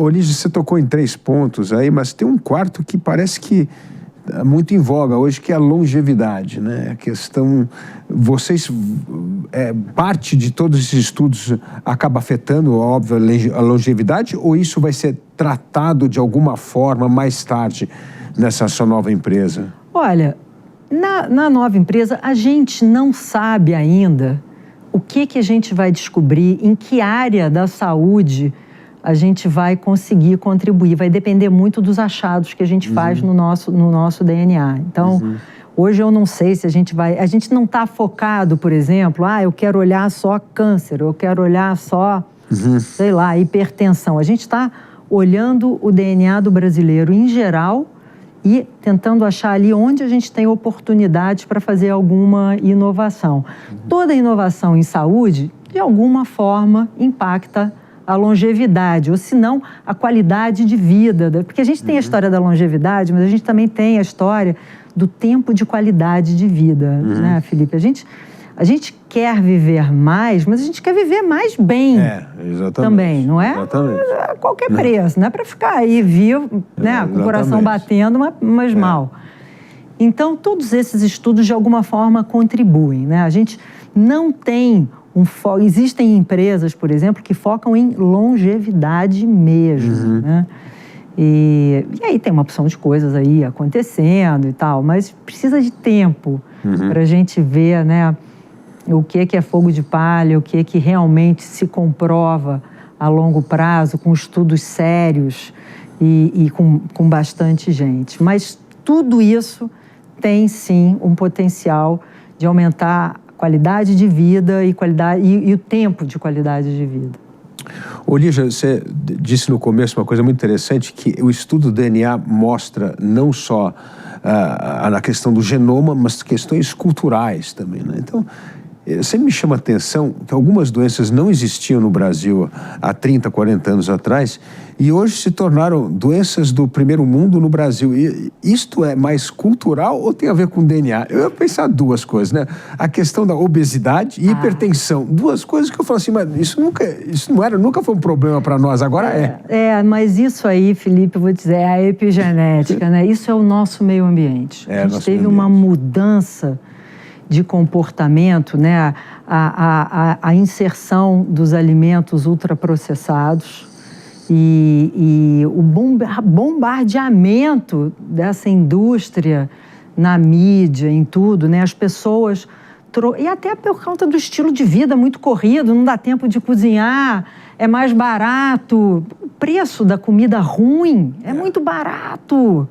Lígia, você tocou em 3 pontos aí, mas tem um quarto que parece que é muito em voga hoje, que é a longevidade, né? A questão, parte de todos esses estudos acaba afetando, óbvio, a longevidade, ou isso vai ser tratado de alguma forma mais tarde nessa sua nova empresa? Olha, na nova empresa, a gente não sabe ainda o que a gente vai descobrir, em que área da saúde a gente vai conseguir contribuir. Vai depender muito dos achados que a gente faz no nosso DNA. Então, hoje eu não sei se a gente vai... A gente não está focado, por exemplo, eu quero olhar só câncer, eu quero olhar só, sei lá, hipertensão. A gente está olhando o DNA do brasileiro em geral e tentando achar ali onde a gente tem oportunidades para fazer alguma inovação. Toda inovação em saúde, de alguma forma, impacta a longevidade, ou se não, a qualidade de vida. Porque a gente tem a história da longevidade, mas a gente também tem a história do tempo de qualidade de vida, né, Felipe? A gente quer viver mais, mas a gente quer viver mais bem. Exatamente. Também, não é? Exatamente. A qualquer preço, não é para ficar aí vivo, né, com o coração batendo, mas mal. Então, todos esses estudos, de alguma forma, contribuem, né? A gente não tem existem empresas, por exemplo, que focam em longevidade mesmo, né? E aí tem uma opção de coisas aí acontecendo e tal, mas precisa de tempo para a gente ver, né, o que é fogo de palha, o que realmente se comprova a longo prazo, com estudos sérios e com bastante gente. Mas tudo isso tem, sim, um potencial de aumentar qualidade de vida e o tempo de qualidade de vida. Lígia, você disse no começo uma coisa muito interessante, que o estudo do DNA mostra não só a questão do genoma, mas questões culturais também, né? Então, sempre me chama a atenção que algumas doenças não existiam no Brasil há 30, 40 anos atrás e hoje se tornaram doenças do primeiro mundo no Brasil. E isto é mais cultural ou tem a ver com DNA? Eu ia pensar 2 coisas, né? A questão da obesidade e hipertensão. 2 coisas que eu falo assim, mas isso nunca foi um problema para nós, agora é. Mas isso aí, Felipe, eu vou dizer, é a epigenética, né? Isso é o nosso meio ambiente. A gente teve uma mudança de comportamento, né? A inserção dos alimentos ultraprocessados e o bombardeamento dessa indústria na mídia, em tudo, né? As pessoas... E até por conta do estilo de vida muito corrido, não dá tempo de cozinhar, é mais barato. O preço da comida ruim é muito barato.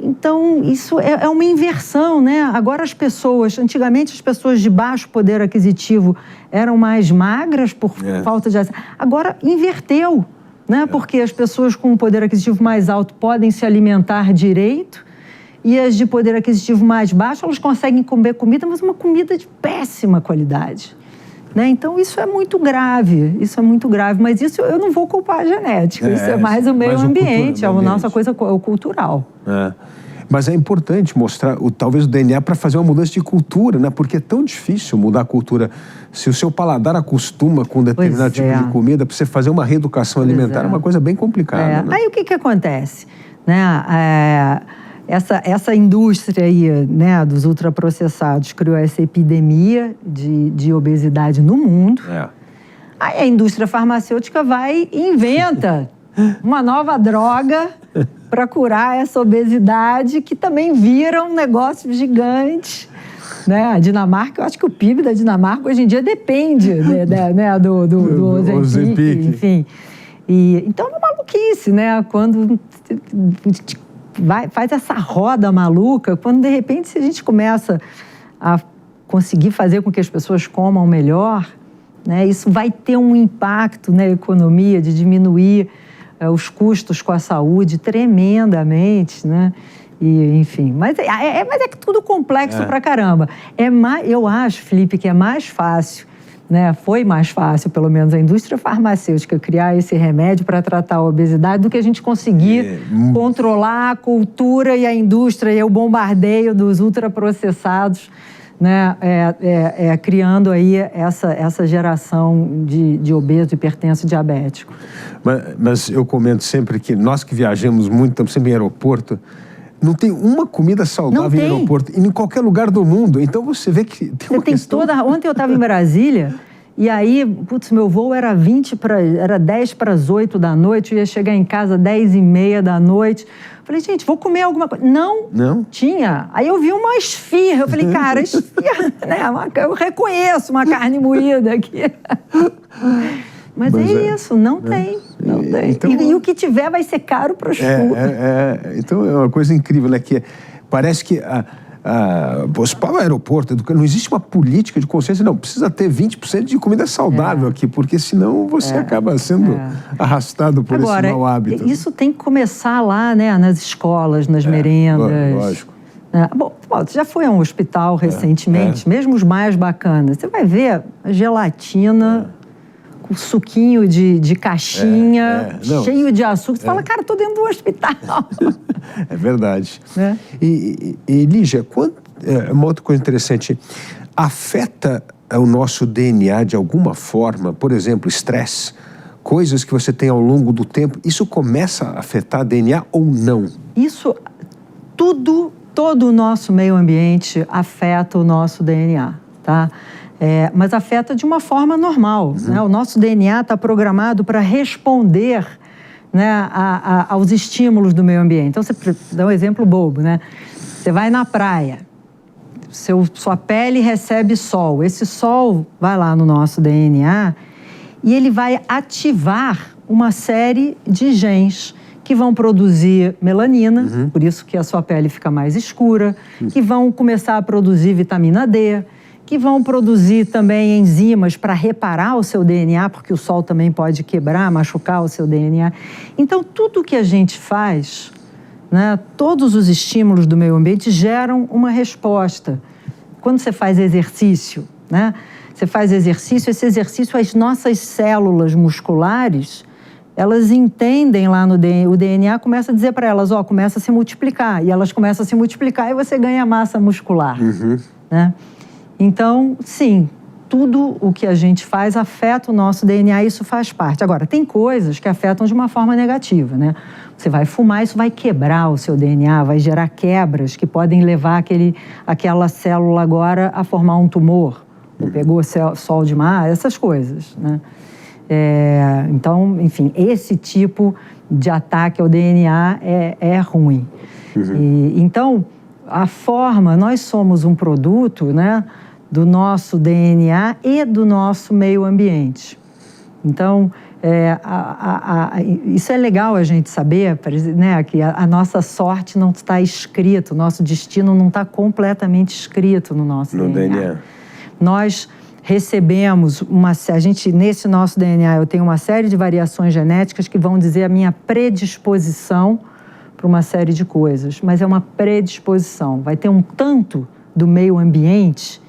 Então, isso é uma inversão, né? Agora antigamente as pessoas de baixo poder aquisitivo eram mais magras por falta de acesso. Agora inverteu, né? Porque as pessoas com poder aquisitivo mais alto podem se alimentar direito e as de poder aquisitivo mais baixo, elas conseguem comer comida, mas uma comida de péssima qualidade. Né? Então, isso é muito grave, mas isso eu não vou culpar a genética, isso é mais o meio ambiente, é a nossa coisa cultural. Mas é importante mostrar, talvez, o DNA para fazer uma mudança de cultura, né? Porque é tão difícil mudar a cultura. Se o seu paladar acostuma com determinado tipo de comida, para você fazer uma reeducação alimentar é uma coisa bem complicada. Né? Aí o que acontece? Né? Essa indústria aí, né, dos ultraprocessados criou essa epidemia de obesidade no mundo. Aí a indústria farmacêutica vai e inventa uma nova droga para curar essa obesidade, que também vira um negócio gigante. Né? A Dinamarca, eu acho que o PIB da Dinamarca hoje em dia depende né, do Ozempic, enfim. Então é uma maluquice, né? Quando faz essa roda maluca, quando de repente se a gente começa a conseguir fazer com que as pessoas comam melhor, né, isso vai ter um impacto na economia de diminuir os custos com a saúde tremendamente, né? E, enfim, mas é tudo complexo pra caramba. Eu acho, Felipe, que é mais fácil, né? Foi mais fácil, pelo menos, a indústria farmacêutica criar esse remédio para tratar a obesidade do que a gente conseguir controlar a cultura e a indústria e o bombardeio dos ultraprocessados né, criando aí essa geração de obeso, hipertenso e diabético. Mas eu comento sempre que nós que viajamos muito, estamos sempre em aeroporto, não tem uma comida saudável em aeroporto, e em qualquer lugar do mundo. Então você vê que tem uma questão... Ontem eu estava em Brasília, e aí, meu voo era 10 para as 8 da noite, eu ia chegar em casa 10h30 da noite. Falei, gente, vou comer alguma coisa. Não tinha. Aí eu vi uma esfirra. Eu falei, cara, esfirra, né? Eu reconheço uma carne moída aqui. Mas isso, não tem. Então, e o que tiver vai ser caro para os Então é uma coisa incrível, né? Que parece que para o aeroporto, não existe uma política de consciência, não, precisa ter 20% de comida saudável aqui, porque senão você acaba sendo arrastado por esse mau hábito. Isso tem que começar lá, né, nas escolas, nas merendas. Lógico. Bom, você já foi a um hospital recentemente, mesmo os mais bacanas, você vai ver a gelatina... com suquinho de caixinha, cheio de açúcar. Você fala, cara, estou dentro do hospital. É verdade. E Lígia, uma outra coisa interessante, afeta o nosso DNA de alguma forma? Por exemplo, estresse, coisas que você tem ao longo do tempo, isso começa a afetar DNA ou não? Isso, todo o nosso meio ambiente afeta o nosso DNA, tá? Mas afeta de uma forma normal. Né? O nosso DNA está programado para responder, né, aos estímulos do meio ambiente. Então, você dá um exemplo bobo, né? Você vai na praia, sua pele recebe sol. Esse sol vai lá no nosso DNA e ele vai ativar uma série de genes que vão produzir melanina, por isso que a sua pele fica mais escura, que vão começar a produzir vitamina D, que vão produzir também enzimas para reparar o seu DNA, porque o sol também pode quebrar, machucar o seu DNA. Então, tudo que a gente faz, né, todos os estímulos do meio ambiente geram uma resposta. Quando você faz exercício, né, esse exercício, as nossas células musculares, elas entendem lá no DNA, o DNA começa a dizer para elas, começa a se multiplicar, e elas começam a se multiplicar e você ganha massa muscular, né? Então, sim, tudo o que a gente faz afeta o nosso DNA, isso faz parte. Agora, tem coisas que afetam de uma forma negativa, né? Você vai fumar, isso vai quebrar o seu DNA, vai gerar quebras que podem levar aquela célula agora a formar um tumor, ou pegou sol demais, essas coisas, né? Então, enfim, esse tipo de ataque ao DNA é ruim. Então, nós somos um produto, né, do nosso DNA e do nosso meio ambiente. Então, isso é legal a gente saber, né, que a nossa sorte não está escrita, o nosso destino não está completamente escrito no nosso DNA. Nós recebemos nesse nosso DNA, eu tenho uma série de variações genéticas que vão dizer a minha predisposição para uma série de coisas, mas é uma predisposição. Vai ter um tanto do meio ambiente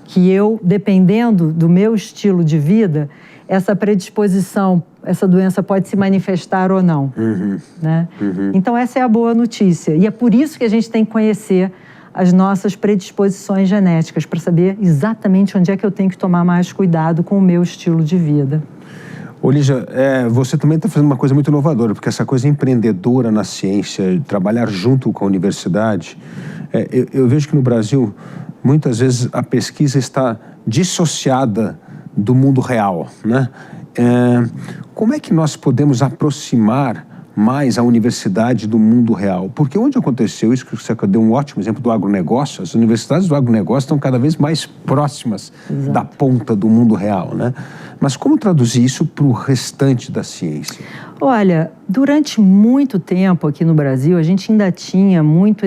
que eu, dependendo do meu estilo de vida, essa predisposição, essa doença pode se manifestar ou não. Né? Então, essa é a boa notícia. E é por isso que a gente tem que conhecer as nossas predisposições genéticas, para saber exatamente onde é que eu tenho que tomar mais cuidado com o meu estilo de vida. Lígia, você também está fazendo uma coisa muito inovadora, porque essa coisa empreendedora na ciência, trabalhar junto com a universidade, eu vejo que no Brasil, muitas vezes a pesquisa está dissociada do mundo real, né? Como é que nós podemos aproximar mais a universidade do mundo real? Porque onde aconteceu isso, que você deu um ótimo exemplo do agronegócio, as universidades do agronegócio estão cada vez mais próximas da ponta do mundo real, né? Mas como traduzir isso para o restante da ciência? Olha, durante muito tempo aqui no Brasil, a gente ainda tinha muito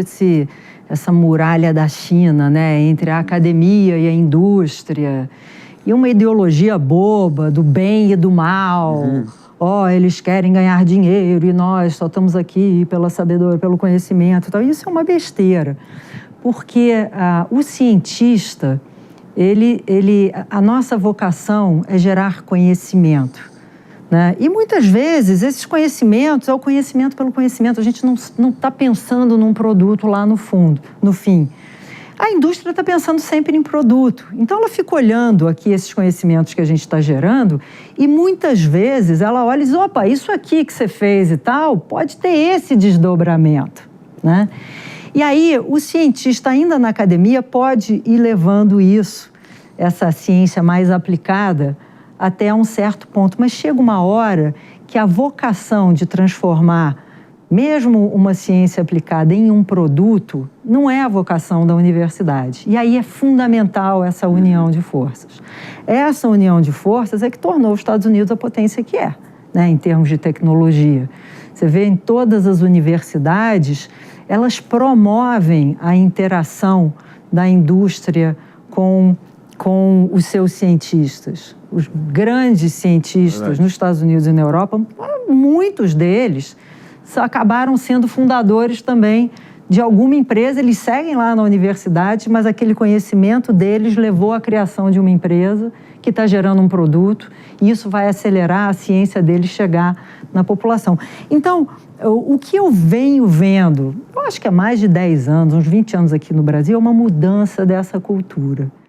essa muralha da China, né, entre a academia e a indústria, e uma ideologia boba do bem e do mal. Eles querem ganhar dinheiro e nós só estamos aqui pela sabedoria, pelo conhecimento e tal. Isso é uma besteira, porque o cientista, a nossa vocação é gerar conhecimento, né? E muitas vezes esses conhecimentos é o conhecimento pelo conhecimento. A gente não está pensando num produto lá no fim. A indústria está pensando sempre em produto. Então, ela fica olhando aqui esses conhecimentos que a gente está gerando e, muitas vezes, ela olha e diz, opa, isso aqui que você fez e tal, pode ter esse desdobramento, né? E aí, o cientista, ainda na academia, pode ir levando isso, essa ciência mais aplicada, até um certo ponto. Mas chega uma hora que a vocação de transformar mesmo uma ciência aplicada em um produto, não é a vocação da universidade. E aí é fundamental essa união de forças. Essa união de forças é que tornou os Estados Unidos a potência que é, né, em termos de tecnologia. Você vê em todas as universidades, elas promovem a interação da indústria com os seus cientistas. Os grandes cientistas nos Estados Unidos e na Europa, muitos deles acabaram sendo fundadores também de alguma empresa. Eles seguem lá na universidade, mas aquele conhecimento deles levou à criação de uma empresa que está gerando um produto, e isso vai acelerar a ciência deles chegar na população. Então, o que eu venho vendo, eu acho que há mais de 10 anos, uns 20 anos aqui no Brasil, é uma mudança dessa cultura.